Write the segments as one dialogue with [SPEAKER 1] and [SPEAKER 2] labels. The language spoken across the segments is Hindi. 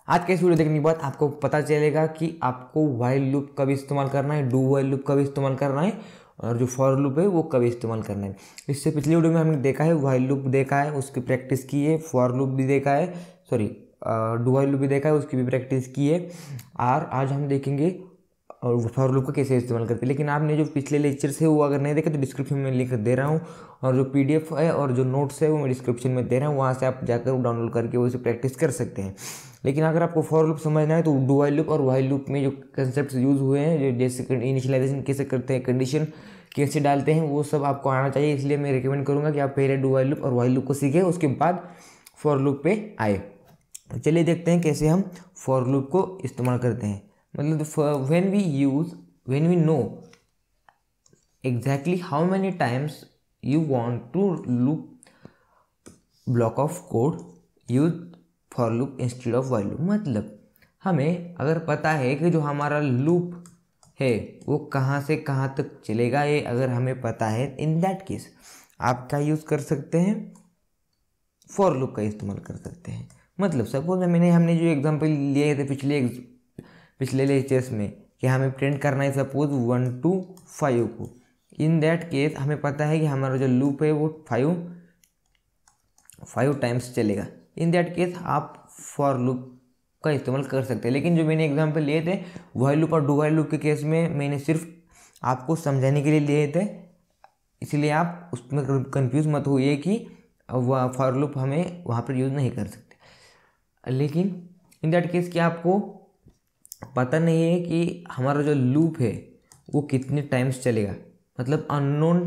[SPEAKER 1] आज के इस वीडियो देखने के बाद आपको पता चलेगा कि आपको व्हाइल लूप कब इस्तेमाल करना है, डू व्हाइल लूप कब इस्तेमाल करना है और जो फॉर लूप है वो कब इस्तेमाल करना है। इससे पिछली वीडियो में हमने देखा है, व्हाइल लूप देखा है, उसकी प्रैक्टिस की है, फॉर लूप भी देखा है, सॉरी डू व्हाइल लूप भी देखा है, उसकी भी प्रैक्टिस की है। और आज हम देखेंगे और फॉर लूप का कैसे इस्तेमाल करते हैं। लेकिन आपने जो पिछले लेक्चर्स है वो अगर नहीं देखे तो डिस्क्रिप्शन में लिंक दे रहा हूँ, और जो PDF है और जो नोट्स है वो मैं डिस्क्रिप्शन में दे रहा हूँ, वहाँ से आप जाकर डाउनलोड करके वो इसे प्रैक्टिस कर सकते हैं। लेकिन अगर आपको फॉर लूप समझना है तो डू व्हाइल लूप और व्हाइल लूप में जो कंसेप्ट यूज़ हुए हैं, जो जैसे इनिशियलाइजेशन कैसे करते हैं, कंडीशन कैसे डालते हैं, वो सब आपको आना चाहिए। इसलिए मैं रिकमेंड करूँगा कि आप पहले डू व्हाइल लूप और व्हाइल लूप को सीखें, उसके बाद फॉर लूप पे आए। चलिए देखते हैं कैसे हम फॉर लूप को इस्तेमाल करते हैं। मतलब when we know exactly how many times you want to loop block of code, use for loop instead of while loop। मतलब हमें अगर पता है कि जो हमारा लूप है वो कहाँ से कहाँ तक चलेगा, ये अगर हमें पता है, इन दैट केस आप क्या यूज़ कर सकते हैं, फॉर लूप का इस्तेमाल कर सकते हैं। मतलब सपोज हमने जो एग्जांपल लिए थे पिछले लेक्चर्स में कि हमें प्रिंट करना है सपोज 1 to 5 को। इन दैट केस हमें पता है कि हमारा जो लूप है वो 5 टाइम्स चलेगा। इन दैट केस आप फॉर लूप का इस्तेमाल कर सकते हैं। लेकिन जो मैंने एग्जांपल लिए थे व्हाइल लूप और डू व्हाइल लूप के केस में, मैंने सिर्फ आपको समझाने के लिए लिए थे, इसलिए आप उसमें कंफ्यूज मत होइए कि फॉर लूप हमें वहाँ पर यूज़ नहीं कर सकते। लेकिन इन दैट केस क्या आपको पता नहीं है कि हमारा जो लूप है वो कितने टाइम्स चलेगा, मतलब अननोन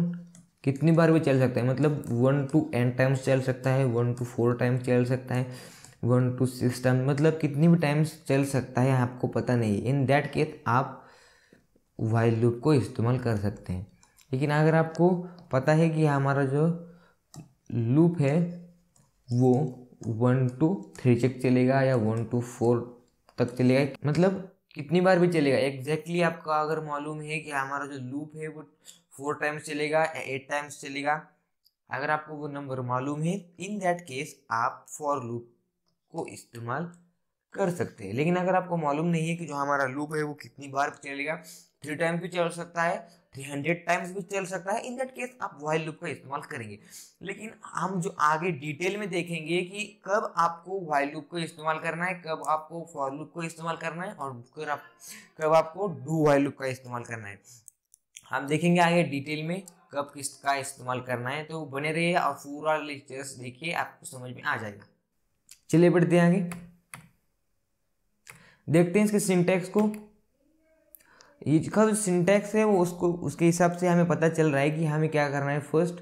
[SPEAKER 1] कितनी बार भी चल सकता है। मतलब 1 to n टाइम्स चल सकता है, 1 to 4 टाइम्स चल सकता है, 1 to 6 टाइम्स, मतलब कितनी भी टाइम्स चल सकता है आपको पता नहीं है। इन दैट केस आप व्हाइल लूप को इस्तेमाल कर सकते हैं। लेकिन अगर आपको पता है कि हमारा जो लूप है वो 1 to 3 तक चलेगा या 1 to 4 तक चलेगा, मतलब कितनी बार भी चलेगा, एग्जैक्टली आपका अगर मालूम है कि हमारा जो लूप है वो 4 टाइम्स चलेगा या 8 टाइम्स चलेगा, अगर आपको वो नंबर मालूम है, इन दैट केस आप फॉर लूप को इस्तेमाल कर सकते हैं। लेकिन अगर आपको मालूम नहीं है कि जो हमारा लूप है वो कितनी बार चलेगा, 3 टाइम्स भी चल सकता है, 300 टाइम्स भी चल सकता है, इन दैट केस आप व्हाइल लूप का इस्तेमाल करेंगे। लेकिन हम जो आगे डिटेल में देखेंगे कि कब आपको व्हाइल लूप को इस्तेमाल करना है, कब आपको फॉर लूप को इस्तेमाल करना है और कब आपको डू व्हाइल लूप का इस्तेमाल करना है, हम देखेंगे आगे डिटेल में कब किसका इस्तेमाल करना है। तो बने रहिए और पूरा लेक्चर्स देखिए, आपको समझ में आ जाएगा। चलिए बढ़ते हैं आगे, देखते हैं इसके सिंटैक्स को। इसका जो सिंटैक्स है वो उसके हिसाब से हमें पता चल रहा है कि हमें क्या करना है। फर्स्ट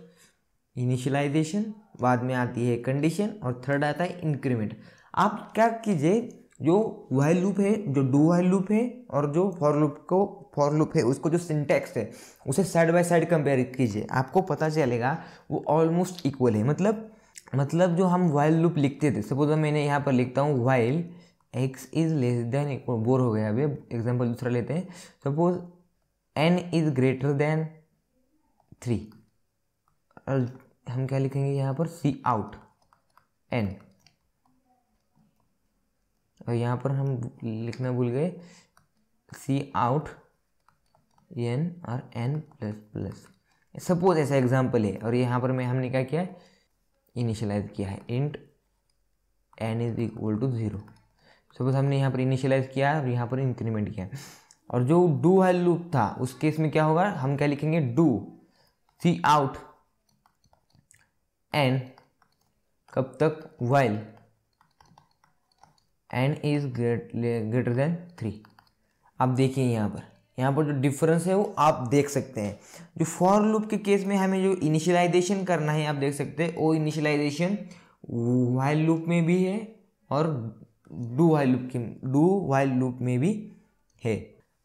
[SPEAKER 1] इनिशियलाइजेशन, बाद में आती है कंडीशन और थर्ड आता है इंक्रीमेंट। आप क्या कीजिए, जो व्हाइल लूप है, जो डू व्हाइल लूप है और जो फॉर लूप है, उसको जो सिंटैक्स है उसे साइड बाय साइड कंपेयर कीजिए, आपको पता चलेगा वो ऑलमोस्ट इक्वल है। मतलब जो हम व्हाइल लूप लिखते थे, सपोज मैंने यहाँ पर लिखता हूँ while x is less then, bore हो गया अभी, एग्जाम्पल दूसरा लेते हैं। Suppose n is greater than 3, और हम क्या लिखेंगे यहाँ पर, सी आउट n, और यहाँ पर हम लिखना भूल गए सी आउट n और n प्लस प्लस। सपोज ऐसा एग्जाम्पल है, और यहाँ पर हमने क्या किया है, इनिशियलाइज किया है, int n is equal to 0। Suppose हमने यहाँ पर इनिशियलाइज किया और यहाँ पर इंक्रीमेंट किया। और जो डू व्हाइल लूप था उस केस में क्या होगा, हम क्या लिखेंगे, डू सी आउट एन, कब तक, while n is greater than 3। आप देखिए यहाँ पर जो डिफरेंस है वो आप देख सकते हैं। जो फॉर लूप के केस में हमें जो इनिशियलाइजेशन करना है, आप देख सकते हैं वो इनिशियलाइजेशन व्हाइल लूप में भी है और डू व्हाइल लूप में भी है,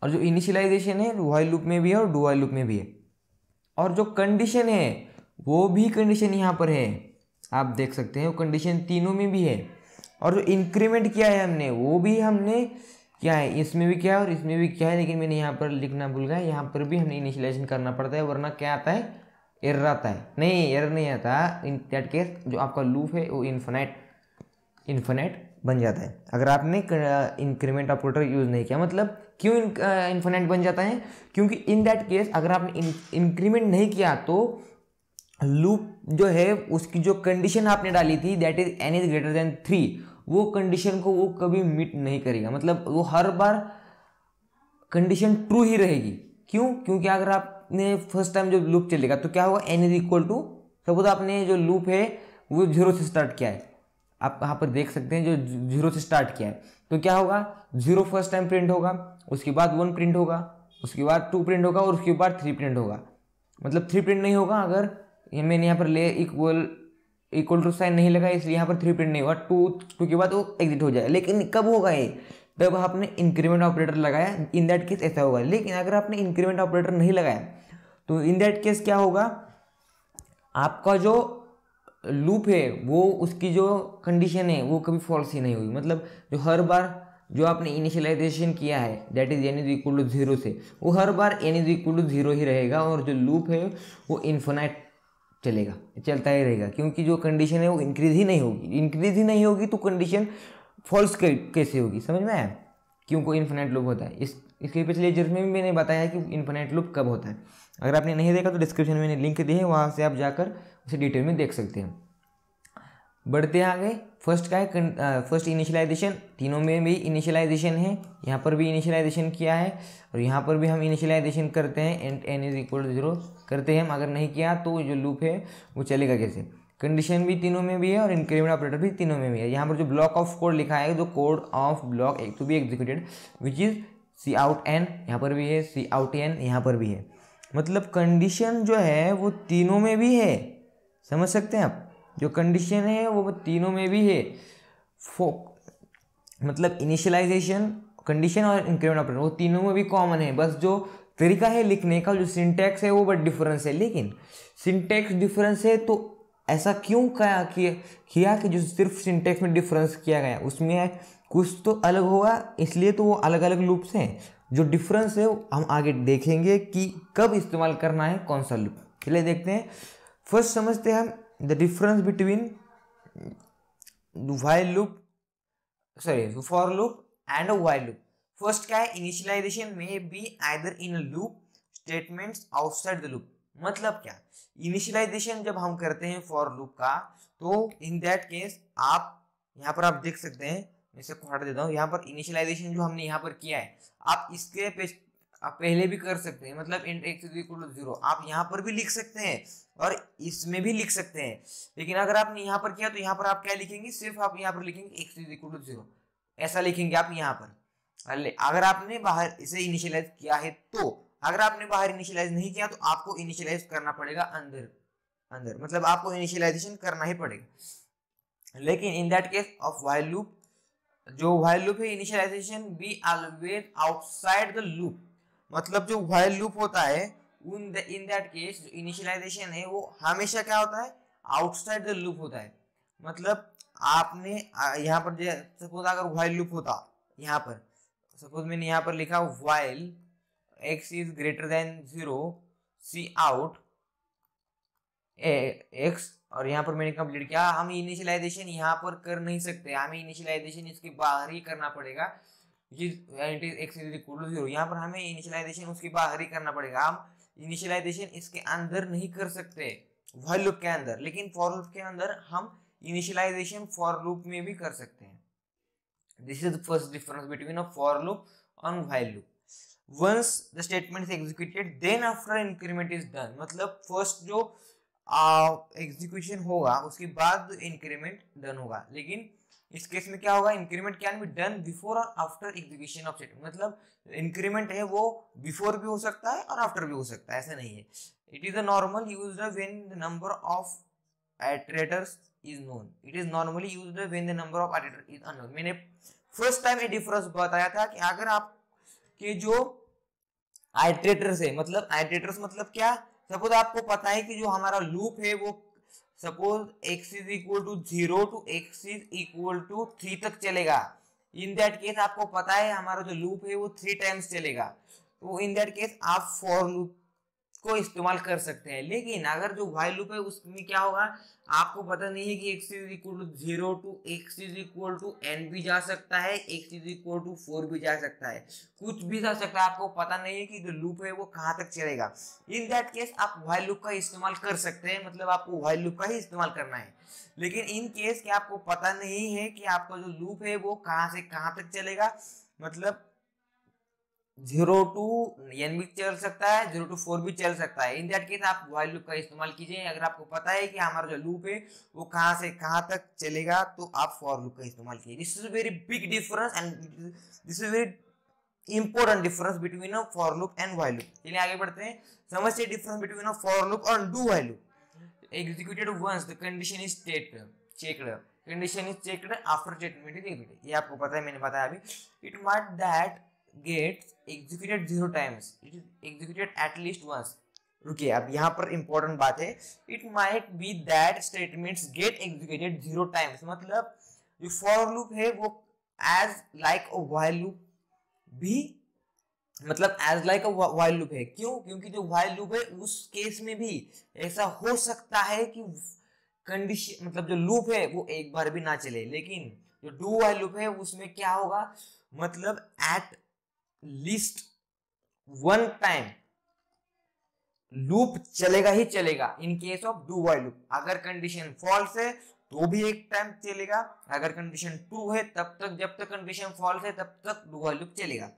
[SPEAKER 1] और जो इनिशियलाइजेशन है व्हाइल लूप में भी है और डू व्हाइल लूप में भी है। और जो कंडीशन है वो भी कंडीशन यहाँ पर है, आप देख सकते हैं वो कंडीशन तीनों में भी है। और जो इंक्रीमेंट किया है हमने, वो भी हमने क्या है, इसमें भी क्या है और इसमें भी क्या है, लेकिन मैंने यहाँ पर लिखना भूल गया। यहाँ पर भी हमने इनिशियलाइजेशन करना पड़ता है, वरना क्या आता है, एरर आता है। नहीं, एरर नहीं आता। इन दैट केस जो आपका लूप है वो इन्फिनिट बन जाता है अगर आपने इंक्रीमेंट ऑपरेटर यूज़ नहीं किया। मतलब क्यों इन्फिनिट बन जाता है? क्योंकि इन दैट केस अगर आपने इंक्रीमेंट नहीं किया तो लूप जो है उसकी जो कंडीशन आपने डाली थी that is n is greater than 3, वो कंडीशन को वो कभी मीट नहीं करेगा। मतलब वो हर बार कंडीशन ट्रू ही रहेगी। क्यों? क्योंकि अगर आपने फर्स्ट टाइम जो लूप चलेगा तो क्या होगा, n is equal to, suppose आपने जो लूप है वो 0 से स्टार्ट किया है, आप यहाँ पर देख सकते हैं जो 0 से स्टार्ट किया है, तो क्या होगा 0 फर्स्ट टाइम प्रिंट होगा, उसके बाद 1 प्रिंट होगा, उसके बाद 2 प्रिंट होगा और उसके बाद 3 प्रिंट होगा। मतलब 3 प्रिंट नहीं होगा अगर मैंने यहाँ पर ले इक्वल टू साइन नहीं लगा, इसलिए यहाँ पर 3 प्रिंट नहीं होगा, 2 के बाद वो एग्जिट हो जाएगा। लेकिन कब होगा ये? तब आपने इंक्रीमेंट ऑपरेटर लगाया, इन दैट केस ऐसा होगा। लेकिन अगर आपने इंक्रीमेंट ऑपरेटर नहीं लगाया तो इन दैट केस क्या होगा, आपका जो लूप है वो उसकी जो कंडीशन है वो कभी फॉल्स ही नहीं होगी। मतलब जो हर बार जो आपने इनिशियलाइजेशन किया है that is n is equal to 0 से, वो हर बार n इज इक्वल टू 0 ही रहेगा और जो लूप है वो इन्फिनाइट चलेगा, चलता ही रहेगा। क्योंकि जो कंडीशन है वो इंक्रीज ही नहीं होगी, इंक्रीज ही नहीं होगी तो कंडीशन फॉल्स कैसे होगी? समझ में आया क्यों को इन्फिनाइट लूप होता है? इसके पिछले लेक्चर में भी मैंने बताया कि इन्फिनाइट लूप कब होता है। अगर आपने नहीं देखा तो डिस्क्रिप्शन में मैंने लिंक दी है, वहाँ से आप जाकर उसे डिटेल में देख सकते हैं। बढ़ते हैं आगे। फर्स्ट का है फर्स्ट इनिशियलाइजेशन, तीनों में भी इनिशियलाइजेशन है, यहाँ पर भी इनिशियलाइजेशन किया है और यहाँ पर भी हम इनिशियलाइजेशन करते हैं and n is equal to 0 करते हैं हम। अगर नहीं किया तो जो लूप है वो चलेगा कैसे? कंडीशन भी तीनों में भी है और इंक्रीमेंट ऑपरेटर भी तीनों में भी है। यहाँ पर जो ब्लॉक ऑफ कोड लिखा है, जो code of block to be executed which is c out n, यहाँ पर भी है सी आउट एन, यहाँ पर भी है। मतलब कंडीशन जो है वो तीनों में भी है, समझ सकते हैं आप? जो कंडीशन है वो तीनों में भी है। मतलब इनिशियलाइजेशन, कंडीशन और इंक्रीमेंट ऑपरेटर वो तीनों में भी कॉमन है, बस जो तरीका है लिखने का, जो सिंटैक्स है वो बट डिफरेंस है। लेकिन सिंटैक्स डिफरेंस है तो ऐसा क्यों किया कि जो सिर्फ सिंटैक्स में डिफरेंस किया गया उसमें कुछ तो अलग होगा, इसलिए तो वो अलग अलग लूप्स हैं। जो डिफरेंस है हम आगे देखेंगे कि कब इस्तेमाल करना है कौन सा लूप। चलिए देखते हैं। फर्स्ट समझते हैं हम the difference between while loop, sorry, for loop and a while loop. First क्या है, इनिशियलाइजेशन में be either in loop statements outside the loop. मतलब क्या, इनिशियलाइजेशन जब हम करते हैं फॉर लूप का तो इन दैट केस आप यहाँ पर आप देख सकते हैं, मैं इसे हटा देता हूँ। यहाँ पर इनिशियलाइजेशन जो हमने यहाँ पर किया है आप इसके आप पहले भी कर सकते हैं। मतलब int x is equal to 0 आप यहाँ पर भी लिख सकते हैं और इसमें भी लिख सकते हैं। लेकिन अगर आपने यहाँ पर किया तो यहाँ पर आप क्या लिखेंगे, सिर्फ आप यहाँ पर लिखेंगे x इज इक्वल टू 0, ऐसा लिखेंगे आप यहाँ पर। अगर आपने बाहर इसे इनिशियलाइज किया है तो, अगर आपने बाहर इनिशियलाइज नहीं किया तो आपको इनिशियलाइज करना पड़ेगा अंदर, मतलब आपको इनिशियलाइजेशन करना ही पड़ेगा। लेकिन in that case of while loop, जो व्हाइल लूप है initialization be always outside the loop. मतलब जो व्हाइल लूप होता है इन दैट केस जो इनिशियलाइजेशन है वो हमेशा क्या होता है, आउटसाइड द लूप होता है। मतलब आपने यहाँ पर सपोज अगर व्हाइल लूप होता, यहाँ पर सपोज मैंने यहाँ पर लिखा while x is greater than 0 C out x, और यहाँ पर मैंने कंप्लीट किया। हम इनिशियलाइजेशन यहाँ पर कर नहीं सकते, हमें इनिशियलाइजेशन इसके बाहर ही करना पड़ेगा, x इज इक्वल टू 0। यहाँ पर हमें इनिशियलाइजेशन उसके बाहर ही करना पड़ेगा। हम इनिशियलाइजेशन इसके अंदर नहीं कर सकते व्हाइल लूप के अंदर, लेकिन फॉर लूप के अंदर हम इनिशियलाइजेशन फॉर लूप में भी कर सकते हैं। This is the first difference between a for loop और while loop. once the statement is executed then after increment is done। मतलब फर्स्ट जो एग्जीक्यूशन होगा उसके बाद इंक्रीमेंट डन होगा। लेकिन इस केस में क्या होगा, increment can be done before और आफ्टर एग्जीक्यूशन ऑफ स्टेटमेंट। मतलब इंक्रीमेंट है वो बिफोर भी हो सकता है और आफ्टर भी हो सकता है, ऐसा नहीं है। It is a normal used when the number of iterators is known. It is normally used when the number of iterator is unknown. मैंने फर्स्ट टाइम ये डिफरेंस बताया था कि अगर आप कि जो आइटरेटर्स है, मतलब आइटरेटर्स मतलब क्या, सपोज आपको पता है कि जो हमारा लूप है वो suppose x is equal to 0 to x is equal to 3 तक चलेगा। इन दैट केस आपको पता है हमारा जो लूप है वो 3 टाइम्स चलेगा। तो इन दैट केस आप फॉर लूप को इस्तेमाल कर सकते हैं। लेकिन अगर जो व्हाइल लूप है उसमें क्या होगा, आपको पता नहीं है कि x is equal to 0 to x is equal to n भी जा सकता है, x इज इक्वल टू 4 भी जा सकता है, कुछ भी जा सकता है। आपको पता नहीं है कि जो लूप है वो कहाँ तक चलेगा। इन दैट केस आप व्हाइल लूप का इस्तेमाल कर सकते हैं, मतलब आपको व्हाइल लूप का ही इस्तेमाल करना है। लेकिन इन केस कि आपको पता नहीं है कि आपका जो लूप है वो कहाँ से कहाँ तक चलेगा, मतलब 0 टू n भी चल सकता है, 0 टू 4 भी चल सकता है। इन दैट केस आप व्हाइल लूप का इस्तेमाल कीजिए। अगर आपको पता है कि हमारा जो लूप है वो कहाँ से कहाँ तक चलेगा तो आप फॉर लूप का इस्तेमाल कीजिए। This is very big difference and this is very important difference between a for loop and while loop. चलिए आगे बढ़ते हैं, समझते हैं difference between a for loop और do while loop. Executed once the condition is checked, condition is checked after statement is executed. ये आपको पता है, मैंने बताया अभी। It might that gets executed 0 times, it is executed at least once। रुकिए, अब यहाँ पर इंपॉर्टेंट बात है, it might be that statements get executed 0 times, मतलब जो फॉर लूप है वो as like a while loop भी, मतलब as like a while loop है। क्यों? क्योंकि जो व्हाइल लूप है उस केस में भी ऐसा हो सकता है कि कंडीशन, मतलब जो लूप है वो एक बार भी ना चले। लेकिन जो डू व्हाइल लूप है उसमें क्या होगा, मतलब एट लीस्ट 1 टाइम लूप चलेगा ही चलेगा। In case of do while loop अगर कंडीशन फॉल्स है तो भी एक टाइम चलेगा, अगर कंडीशन ट्रू है तब तक, जब तक कंडीशन फॉल्स है तब तक डू व्हाइल लूप चलेगा।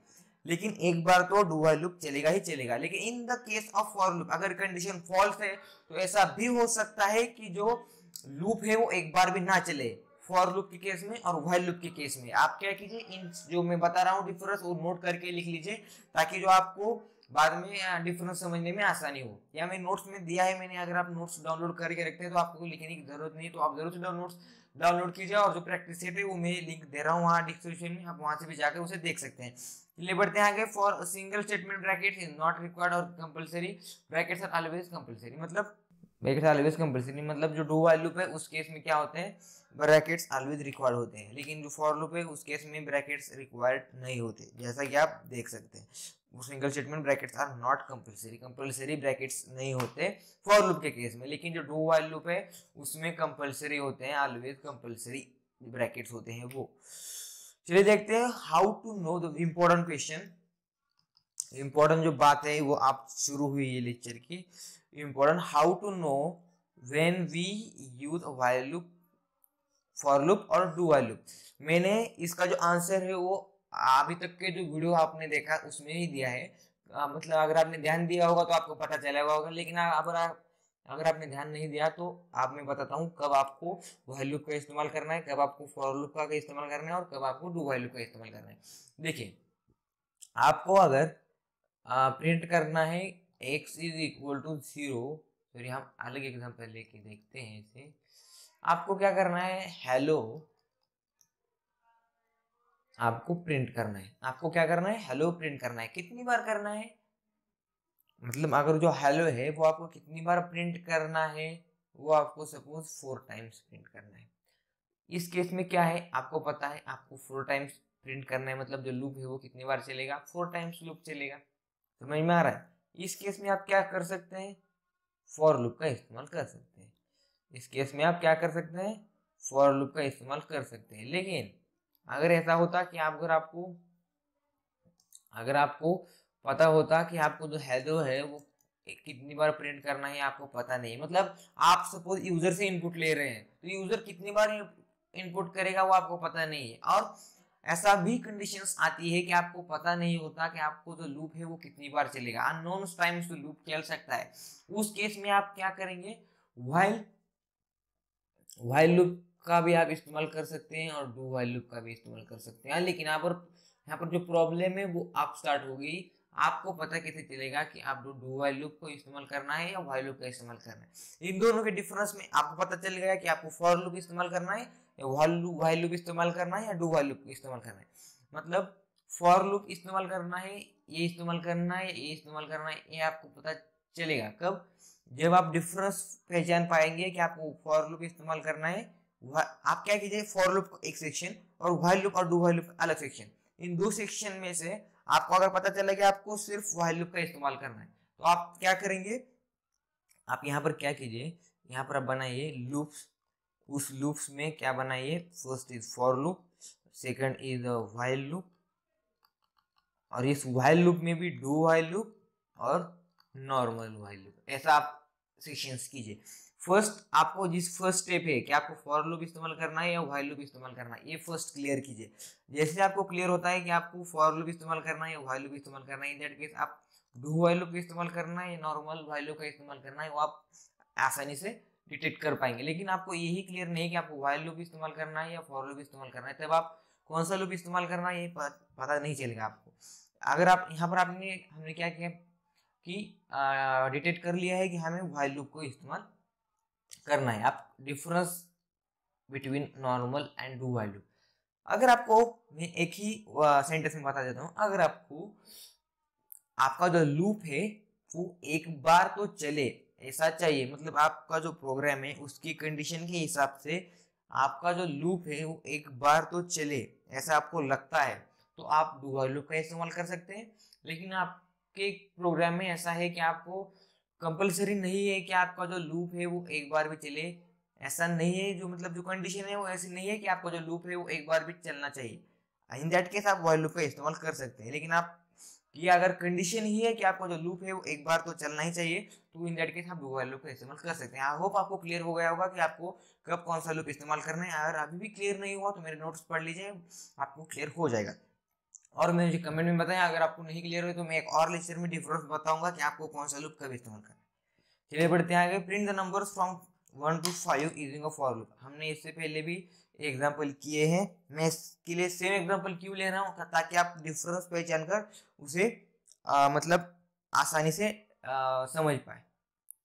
[SPEAKER 1] लेकिन एक बार तो डू व्हाइल लूप चलेगा ही चलेगा। लेकिन in the case of for loop अगर कंडीशन फॉल्स है तो ऐसा भी हो सकता है कि जो लूप है वो एक बार भी ना चले, फॉर लूप के केस में और व्हाइल लूप के केस में। आप क्या कीजिए, इन जो मैं बता रहा हूँ डिफरेंस वो नोट करके लिख लीजिए, ताकि जो आपको बाद में डिफरेंस समझने में आसानी हो। या मैं नोट्स में दिया है मैंने, अगर आप नोट्स डाउनलोड करके रखते हैं तो आपको लिखने की जरूरत नहीं, तो आप जरूर से नोट्स डाउनलोड कीजिए। और जो प्रैक्टिस सेट है वो मैं लिंक दे रहा हूँ वहाँ डिस्क्रिप्शन में, आप वहाँ से भी जाकर उसे देख सकते हैं। चलिए बढ़ते हैं आगे। For single statement bracket is not required और compulsory, brackets are always compulsory, मतलब ब्रैकेट्स ऑलवेज कंपलसरी, मतलब जो डू व्हाइल लूप है उस केस में क्या होते हैं, ब्रैकेट्स ऑलवेज रिक्वायर्ड होते हैं। लेकिन जो फॉर लूप है उस केस में ब्रैकेट्स रिक्वायर्ड नहीं होते, जैसा कि आप देख सकते हैं। Single statement brackets are not compulsory, compulsory brackets नहीं होते फॉर लूप के केस में। लेकिन जो डू व्हाइल लूप है उसमें कंपलसरी होते हैं, ऑलवेज कंपलसरी ब्रैकेट्स होते हैं वो। चलिए देखते हैं how to know the important question. Important जो बात है वो आप शुरू हुई है लेक्चर की, important how to know when we use while loop, for loop और डू व्हाइल लूप। मैंने इसका जो आंसर है वो अभी तक के जो वीडियो आपने देखा उसमें ही दिया है। मतलब अगर आपने ध्यान दिया होगा तो आपको पता चलेगा होगा, लेकिन अगर आपने ध्यान नहीं दिया तो आप मैं बताता हूँ कब आपको व्हाइल लूप का इस्तेमाल करना है, कब आपको फॉर लूप का इस्तेमाल करना है और कब आपको डू व्हाइल लूप का इस्तेमाल करना है। देखिए, आपको अगर प्रिंट करना है x इज इक्वल टू 0, फिर हम अलग एग्जांपल लेके देखते हैं इसे। आपको क्या करना है, हेलो आपको प्रिंट करना है। आपको क्या करना है, हेलो प्रिंट करना है। कितनी बार करना है, मतलब अगर जो हेलो है वो आपको कितनी बार प्रिंट करना है, वो आपको सपोज 4 टाइम्स प्रिंट करना है। इस केस में क्या है, आपको पता है आपको 4 टाइम्स प्रिंट करना है, मतलब जो लूप है वो कितनी बार चलेगा, 4 टाइम्स लूप चलेगा। समझ में आ रहा है? इस केस में आप क्या कर सकते हैं, फॉर लूप का इस्तेमाल कर सकते हैं। इस केस में आप क्या कर सकते हैं, फॉर लूप का इस्तेमाल कर सकते हैं। लेकिन अगर ऐसा होता कि अगर आपको पता होता कि आपको जो हेलो है वो कितनी बार प्रिंट करना है आपको पता नहीं, मतलब आप सपोज यूजर से इनपुट ले रहे हैं तो यूजर कितनी बार इनपुट करेगा वो आपको पता नहीं है। और ऐसा भी कंडीशंस आती है कि आपको पता नहीं होता कि आपको जो लूप है वो कितनी बार चलेगा, अननोन टाइम्स तो लूप चल सकता है। उस केस में आप क्या करेंगे, व्हाइल लूप का भी आप इस्तेमाल कर सकते हैं और डू व्हाइल लूप का भी इस्तेमाल कर सकते हैं। लेकिन यहाँ पर जो प्रॉब्लम है वो आप स्टार्ट हो गई, आपको पता कैसे चलेगा कि आप डू व्हाइल लूप को इस्तेमाल करना है या व्हाइल लूप का इस्तेमाल करना है। इन दोनों के डिफरेंस में आपको पता चल गया कि आपको फॉर लूप इस्तेमाल करना है या व्हाइल लूप इस्तेमाल करना है या डू व्हाइल लूप इस्तेमाल करना है। मतलब फॉर लूप इस्तेमाल करना है, ये इस्तेमाल करना है, ये इस्तेमाल करना है, ये आपको पता चलेगा कब, जब आप डिफरेंस पहचान पाएंगे कि आपको फॉर लूप इस्तेमाल करना है। आप क्या कीजिए, फॉर लूप एक सेक्शन और व्हाइल लूप और डू व्हाइल लूप अलग सेक्शन, इन दो सेक्शन में से आपको अगर पता चला कि आपको सिर्फ व्हाइल लूप का इस्तेमाल करना है तो आप क्या करेंगे, आप यहाँ पर क्या कीजिए, यहाँ पर आप बनाइए लूप्स, उस लूप्स में क्या बनाइए, first is for loop, second is while loop, और इस व्हाइल लूप में भी डू व्हाइल लूप और नॉर्मल व्हाइल लूप, ऐसा आप सेक्शंस कीजिए। फर्स्ट आपको जिस फर्स्ट स्टेप है कि आपको फॉर लूप इस्तेमाल करना है या व्हाइल लूप इस्तेमाल करना है, ये फर्स्ट क्लियर कीजिए। जैसे आपको क्लियर होता है कि आपको फॉर लूप इस्तेमाल करना है या व्हाइल लूप इस्तेमाल करना है, इन दैट केस आप डू व्हाइल लूप का इस्तेमाल करना है या नॉर्मल व्हाइल लूप का इस्तेमाल करना है, वो आप आसानी से डिटेक्ट कर पाएंगे। लेकिन आपको यही क्लियर नहीं है कि आपको व्हाइल लूप इस्तेमाल करना है या फॉर लूप इस्तेमाल करना है, तब आप कौन सा लूप इस्तेमाल करना है ये पता नहीं चलेगा आपको। अगर आप यहाँ पर हमने क्या किया कि डिटेक्ट कर लिया है कि हमें व्हाइल लूप को इस्तेमाल करना है। आप difference between normal and do while loop, अगर आपको मैं एक ही सेंटेंस में बता देता हूँ, अगर आपको आपका जो लूप है वो एक बार तो चले ऐसा चाहिए, मतलब आपका जो प्रोग्राम है उसकी कंडीशन के हिसाब से आपका जो लूप है वो एक बार तो चले ऐसा आपको लगता है, तो आप डू व्हाइल लूप का इस्तेमाल कर सकते हैं। लेकिन आपके प्रोग्राम में ऐसा है कि आपको कंपलसरी नहीं है कि आपका जो लूप है वो एक बार भी चले, ऐसा नहीं है, जो मतलब जो कंडीशन है वो ऐसी नहीं है कि आपका जो लूप है वो एक बार भी चलना चाहिए। इन दैट केस आप व्हाइल लूप का इस्तेमाल कर सकते हैं। लेकिन आप ये अगर कंडीशन ही है कि आपका जो लूप है वो एक बार तो चलना ही चाहिए, तो इन दैट केस आप डू व्हाइल लूप का इस्तेमाल कर सकते हैं। आई होप आपको क्लियर हो गया होगा कि आपको कब कौन सा लूप इस्तेमाल करना है। अगर अभी भी क्लियर नहीं हुआ तो मेरे नोट्स पढ़ लीजिए, आपको क्लियर हो जाएगा। और मुझे कमेंट में बताएं अगर आपको नहीं क्लियर हुई तो मैं एक और लेक्चर में डिफरेंस बताऊंगा कि आपको कौन सा लूप कब इस्तेमाल करना है। चलिए बढ़ते हैं आगे। Print the numbers from 1 to 5 using a for loop. हमने इससे पहले भी एग्जाम्पल किए हैं, मैं इसके लिए सेम एग्जाम्पल क्यों ले रहा हूँ ताकि आप डिफरेंस पहचान कर उसे मतलब आसानी से समझ पाए।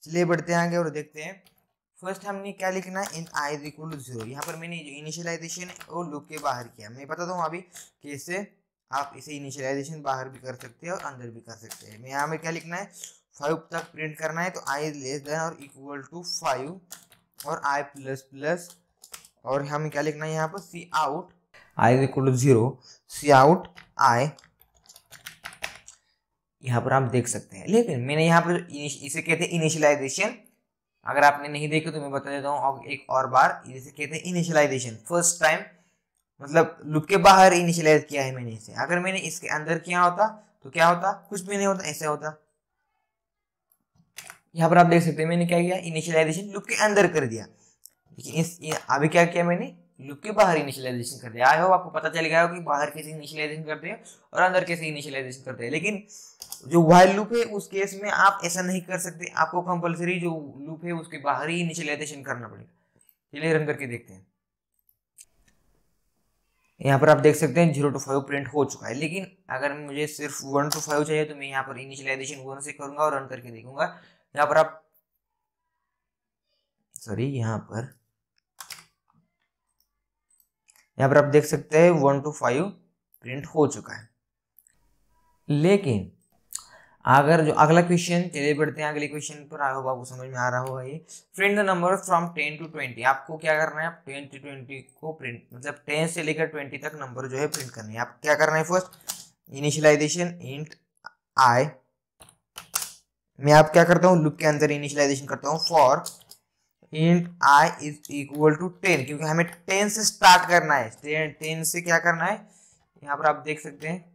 [SPEAKER 1] चलिए बढ़ते हैं आगे और देखते हैं। फर्स्ट हमने क्या लिखना है, इन आई इज इक्वल टू 0। यहाँ पर मैंने जो इनिशियलाइजेशन है वो लूप के बाहर किया। मैं बताता हूँ अभी कि इससे आप इसे इनिशियलाइजेशन बाहर भी कर सकते हैं और अंदर भी कर सकते हैं। मैं यहाँ में क्या लिखना है, 5 तक प्रिंट करना है, तो आई इज लेस देन और इक्वल टू 5 और आई प्लस प्लस, और हमें क्या लिखना है यहाँ पर, C out I is equal to 0, C out I. यहाँ पर आप देख सकते हैं, लेकिन मैंने यहाँ पर इसे कहते हैं इनिशियलाइजेशन। अगर आपने नहीं देखे तो मैं बता देता हूँ एक और बार, इसे कहते हैं इनिशियलाइजेशन। फर्स्ट टाइम मतलब लूप के बाहर इनिशियलाइज किया है मैंने इसे। अगर मैंने इसके अंदर किया होता तो क्या होता, कुछ भी नहीं होता, ऐसा होता। यहाँ पर आप देख सकते हैं मैंने क्या किया, इनिशियलाइजेशन लूप के अंदर कर दिया। लेकिन अभी क्या किया मैंने, लूप के बाहर इनिशियलाइजेशन कर दिया। आई होप आपको पता चल गया हो कि बाहर कैसे इनिशियलाइजेशन करते हैं और अंदर कैसे इनिशियलाइजेशन करते हैं। लेकिन जो व्हाइल लूप है उस केस में आप ऐसा नहीं कर सकते, आपको कंपलसरी जो लूप है उसके बाहर ही इनिशियलाइजेशन करना पड़ेगा। चलिए रन करके देखते हैं। यहाँ पर आप देख सकते हैं 0 to 5 प्रिंट हो चुका है। लेकिन अगर मुझे सिर्फ 1 to 5 चाहिए तो मैं यहाँ पर इनिशियलाइजेशन 1 से करूंगा और रन करके देखूंगा। यहाँ पर आप यहाँ पर आप देख सकते हैं 1 to 5 प्रिंट हो चुका है। लेकिन अगर जो अगला क्वेश्चन, चलिए बढ़ते हैं अगले क्वेश्चन पर। आई होप आपको समझ में आ रहा होगा ये। Print the number from 10 to 20। आपको क्या करना है, आप 10 to 20 को प्रिंट, मतलब 10 से लेकर 20 तक नंबर जो है प्रिंट करना है। आप क्या करना है, फर्स्ट इनिशियलाइजेशन इंट आई। मैं आप क्या करता हूँ, लूप के अंदर इनिशियलाइजेशन करता हूँ, for int I is equal to 10, क्योंकि हमें 10 से स्टार्ट करना है। 10 से क्या करना है, यहाँ पर आप देख सकते हैं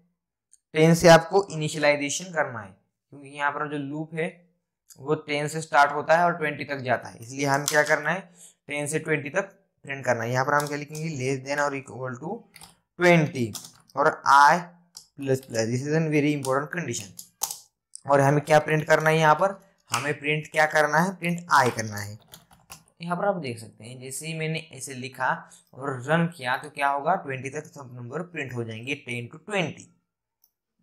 [SPEAKER 1] 10 से आपको इनिशियलाइजेशन करना है, क्योंकि यहाँ पर जो लूप है वो 10 से स्टार्ट होता है और 20 तक जाता है। इसलिए हम क्या करना है, 10 से 20 तक प्रिंट करना है। यहाँ पर हम क्या लिखेंगे, लेस देन और इक्वल टू 20 और I plus plus. This is an very important condition. और हमें क्या प्रिंट करना है, यहाँ पर हमें प्रिंट क्या करना है, प्रिंट आई करना है। यहाँ पर आप देख सकते हैं जैसे ही मैंने ऐसे लिखा और रन किया तो क्या होगा, 20 तक सब नंबर प्रिंट हो जाएंगे, 10 to 20।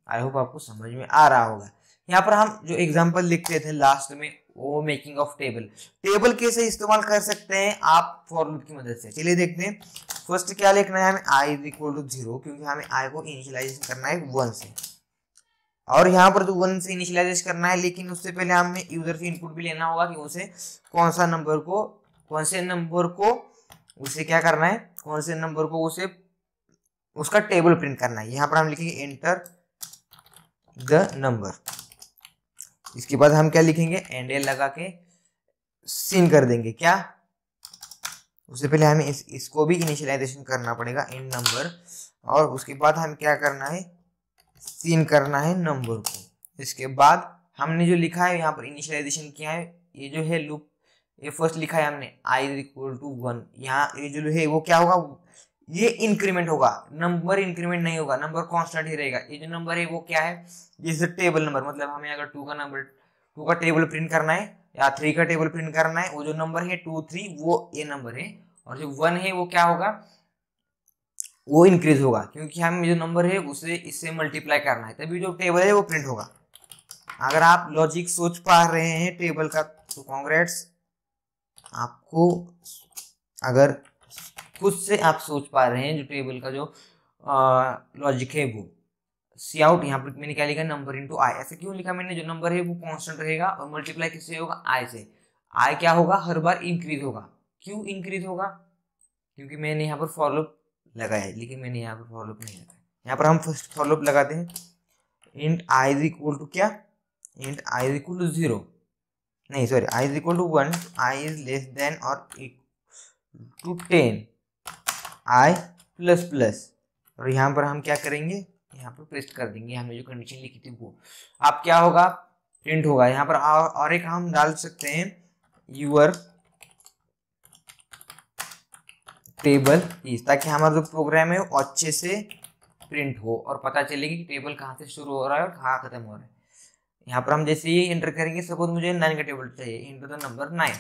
[SPEAKER 1] आई होप आपको समझ में आ रहा होगा। यहाँ पर हम जो एग्जांपल लिखते थे लास्ट में, वो मेकिंग ऑफ टेबल, टेबल कैसे इस्तेमाल कर सकते हैं आप फॉर लूप की मदद से। चलिए देखते हैं। फर्स्ट क्या लिखना है हमें, आई इज इक्वल टू 0, क्योंकि हमें आई को इनिशियलाइजेशन करना है 1 से, और यहाँ पर तो 1 से इनिशियलाइज करना है। लेकिन उससे पहले हमें यूजर से इनपुट भी लेना होगा कि उसे कौन से नंबर को उसे क्या करना है, कौन से नंबर को उसे उसका टेबल प्रिंट करना है। यहाँ पर हम लिखेंगे एंटर द नंबर। इसके बाद हम क्या लिखेंगे, एंड एल लगा के सिन कर देंगे। क्या, उससे पहले हमें इसको भी इनिशियलाइजेशन करना पड़ेगा इन नंबर, और उसके बाद हम क्या करना है, सिन करना है नंबर को। इसके बाद हमने जो लिखा है यहाँ पर इनिशियलाइजेशन किया है, ये जो है लूप, ये फर्स्ट लिखा है हमने i इक्वल टू 1, यहाँ ये जो है वो क्या होगा, ये इंक्रीमेंट होगा, नंबर इंक्रीमेंट नहीं होगा, नंबर कांस्टेंट ही रहेगा। ये जो नंबर है वो क्या है, जैसे टेबल नंबर, मतलब हमें अगर 2 का टेबल प्रिंट करना है या 3 का टेबल प्रिंट करना है, वो जो नंबर है 2 3 वो ये नंबर है, और जो 1 है वो क्या होगा, वो इंक्रीज होगा, क्योंकि हम जो नंबर है उसे इससे मल्टीप्लाई करना है, तभी जो टेबल है वो प्रिंट होगा। अगर आप लॉजिक सोच पा रहे हैं टेबल का तो कांग्रेट्स आपको, अगर खुद से आप सोच पा रहे हैं जो टेबल का जो लॉजिक है वो सी आउट, यहाँ पर मैंने क्या लिखा, नंबर इनटू आई। ऐसे क्यों लिखा मैंने, जो नंबर है वो कांस्टेंट रहेगा और मल्टीप्लाई किससे होगा, आई से। आई क्या होगा, हर बार इंक्रीज होगा। क्यों इंक्रीज होगा, क्योंकि मैंने यहाँ पर फॉर लूप लगाया है, लेकिन मैंने यहाँ पर फॉर लूप नहीं लगाया। यहाँ पर हम फर्स्ट फॉर लूप लगाते हैं, int I is equal to क्या, int I is equal to 0, नहीं sorry, I is equal to 1, I is less than और equal to 10, I plus plus, और यहाँ पर हम क्या करेंगे, यहाँ पर पेस्ट कर देंगे हमने जो कंडीशन लिखी थी वो। अब क्या होगा, प्रिंट होगा। यहाँ पर और एक हम डाल सकते हैं, यूर टेबल इज, ताकि हमारा जो प्रोग्राम है वो अच्छे से प्रिंट हो और पता चलेगी कि टेबल कहाँ से शुरू हो रहा है और कहाँ खत्म हो रहा है। यहाँ पर हम जैसे ये एंटर करेंगे, सपोज मुझे 9 का टेबल चाहिए, इंटू द नंबर 9,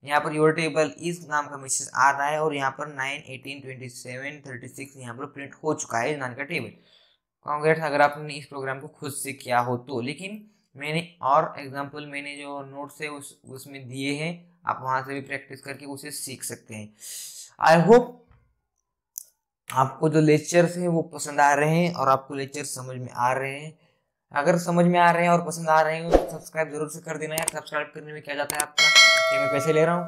[SPEAKER 1] यहाँ पर योर टेबल इस नाम का मैसेज आ रहा है, और यहाँ पर 9 18 27 36 यहाँ पर प्रिंट हो चुका है 9 का टेबल। कांग्रेट्स अगर आपने इस प्रोग्राम को खुद से किया हो तो, लेकिन मैंने और एग्जांपल मैंने जो नोट्स है उसमें दिए हैं, आप वहाँ से भी प्रैक्टिस करके उसे सीख सकते हैं। आई होप आपको जो लेक्चर्स हैं वो पसंद आ रहे हैं और आपको लेक्चर समझ में आ रहे हैं। अगर समझ में आ रहे हैं और पसंद आ रहे हैं तो सब्सक्राइब जरूर से कर देना यार। सब्सक्राइब करने में क्या जाता है आपका, कि मैं पैसे ले रहा हूँ,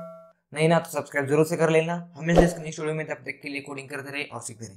[SPEAKER 1] नहीं ना, तो सब्सक्राइब जरूर से कर लेना। हमेशा इस नेक्स्ट वीडियो में, तब तक के लिए कोडिंग करते रहे और सीखते रहे।